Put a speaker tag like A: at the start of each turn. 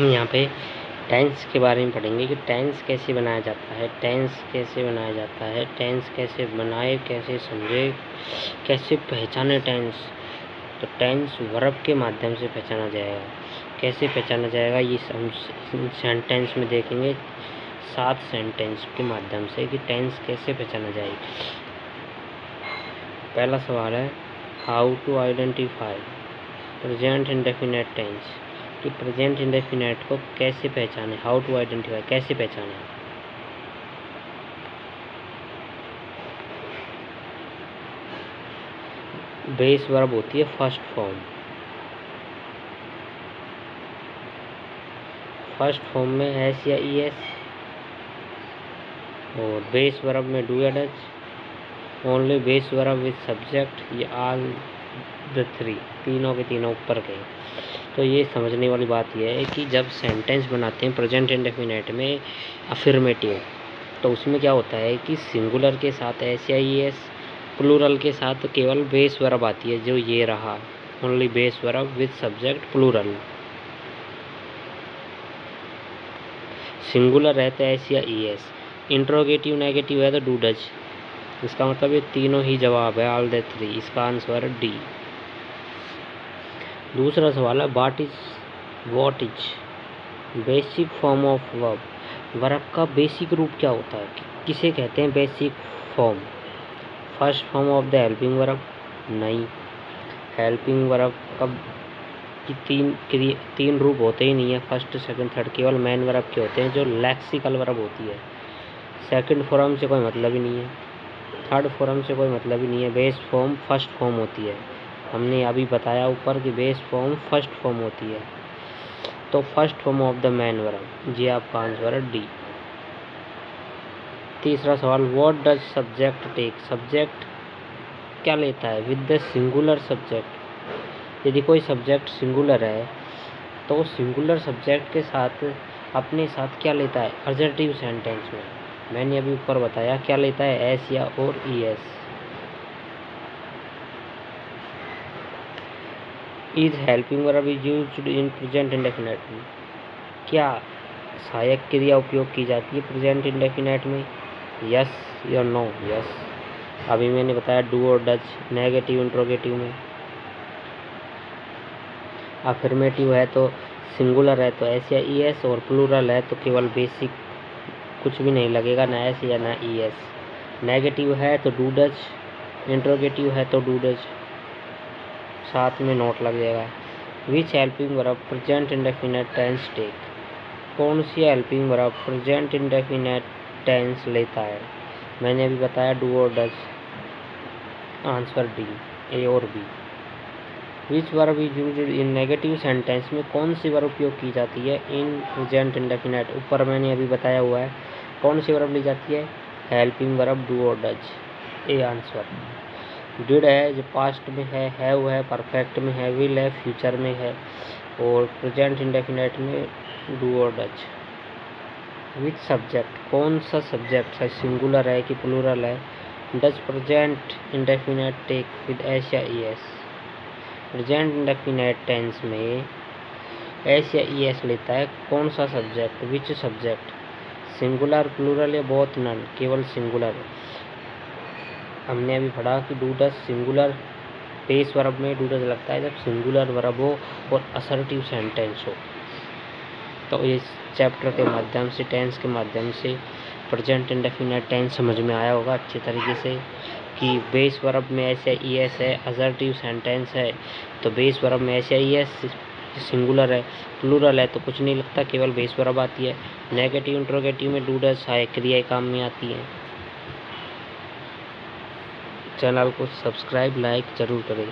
A: हम यहाँ पे टेंस के बारे में पढ़ेंगे कि टेंस कैसे बनाया जाता है, टेंस कैसे बनाया जाता है, टेंस कैसे बनाए, कैसे समझे, कैसे पहचाने टेंस। तो टेंस वर्ब के माध्यम से पहचाना जाएगा। कैसे पहचाना जाएगा ये हम सेंटेंस में देखेंगे, 7 सेंटेंस के माध्यम से कि टेंस कैसे पहचाना जाएगी। पहला सवाल है how to identify present indefinite tense, कि प्रेजेंट इंडेफिनिट को कैसे पहचाने। हाउ टू आइडेंटिफाई, कैसे पहचाने। बेस वर्ब होती है फर्स्ट फॉर्म। फर्स्ट फॉर्म में एस या ई एस, और बेस वर्ब में डू या does, only base verb with subject, ये ऑल द 3, तीनों के तीनों ऊपर के। तो ये समझने वाली बात यह है कि जब सेंटेंस बनाते हैं प्रेजेंट इंडेफिनिट में अफर्मेटिव, तो उसमें क्या होता है कि सिंगुलर के साथ एस या ई एस, प्लूरल के साथ केवल बेस वर्ब आती है, जो ये रहा only base verb with subject plural. Singular है तो एस या ई एस, इंट्रोगेटिव नेगेटिव है तो डू डज। इसका मतलब ये तीनों ही जवाब है, ऑल द 3। इसका आंसर है डी। दूसरा सवाल है what is basic form of verb. Verb का बेसिक रूप क्या होता है, किसे कहते हैं basic form. First form of the helping verb, नहीं। हेल्पिंग वर्ब का तीन रूप होते ही नहीं है, फर्स्ट सेकंड थर्ड, केवल मेन वर्ब के होते हैं जो लेक्सिकल वर्ब होती है। सेकंड फॉर्म से कोई मतलब ही नहीं है, थर्ड फॉर्म से कोई मतलब ही नहीं है। बेस फॉर्म फर्स्ट फॉर्म होती है, हमने अभी बताया ऊपर कि बेस फॉर्म फर्स्ट फॉर्म होती है। तो first form of the main verb, जी आपका आंसर है डी। तीसरा सवाल what does subject take. Subject क्या लेता है विद द सिंगुलर सब्जेक्ट। यदि कोई सब्जेक्ट सिंगुलर है तो सिंगुलर सब्जेक्ट के साथ अपने साथ क्या लेता है अजर्टिव सेंटेंस में। मैंने अभी ऊपर बताया क्या लेता है, एस या और E S. Is helping verb is used in present indefinite में, क्या सहायक क्रिया उपयोग की जाती है प्रेजेंट इंडेफिनिट में, यस या नो। यस, अभी मैंने बताया डू और डज। नेगेटिव इंट्रोगेटिव में। अफर्मेटिव है तो सिंगुलर है तो एस या ई एस, और प्लूरल है तो केवल बेसिक, कुछ भी नहीं लगेगा, ना एस या ना ई एस। नेगेटिव है तो डू डज, इंट्रोगेटिव है तो डू डज, साथ में नोट लग जाएगा। Which helping verb present indefinite tense take, कौन सी helping verb present indefinite tense लेता है। मैंने अभी बताया डू और डज, आंसर डी, ए और B. Which verb is used in negative sentence में कौन सी वर्ब उपयोग की जाती है इन प्रेजेंट इंडेफिनिट। ऊपर मैंने अभी बताया हुआ है कौन सी वर्ब ली जाती है, हेल्पिंग वर्ब डू और डज, ए आंसर। डिड है जो पास्ट में है, हैव है परफेक्ट में है, विल है फ्यूचर में है, और प्रेजेंट इंडेफिनिट में डू और डज। विच सब्जेक्ट, कौन सा सब्जेक्ट है, सिंगुलर है कि प्लूरल है। Does present indefinite take with S या E S. Present indefinite tense में एस या ई एस लेता है कौन सा subject, which subject, singular plural या बोथ नन, केवल सिंगुलर। हमने अभी पढ़ा कि do does singular, base verb में डू डज लगता है जब सिंगुलर वर्ब हो और असर्टिव सेंटेंस हो। तो इस चैप्टर के माध्यम से, टेंस के माध्यम से प्रेजेंट इंडेफिनिट टेंस समझ में आया होगा अच्छे तरीके से कि बेस वर्ब में एस या ई एस है, असर्टिव सेंटेंस है तो बेस वर्ब में एस या ई एस, सिंगुलर है, प्लूरल है तो कुछ नहीं लगता, केवल बेस वर्ब आती है। नेगेटिव इंट्रोगेटिव में डू डज सहायक क्रियाएं काम में आती हैं। चैनल को सब्सक्राइब लाइक ज़रूर करें।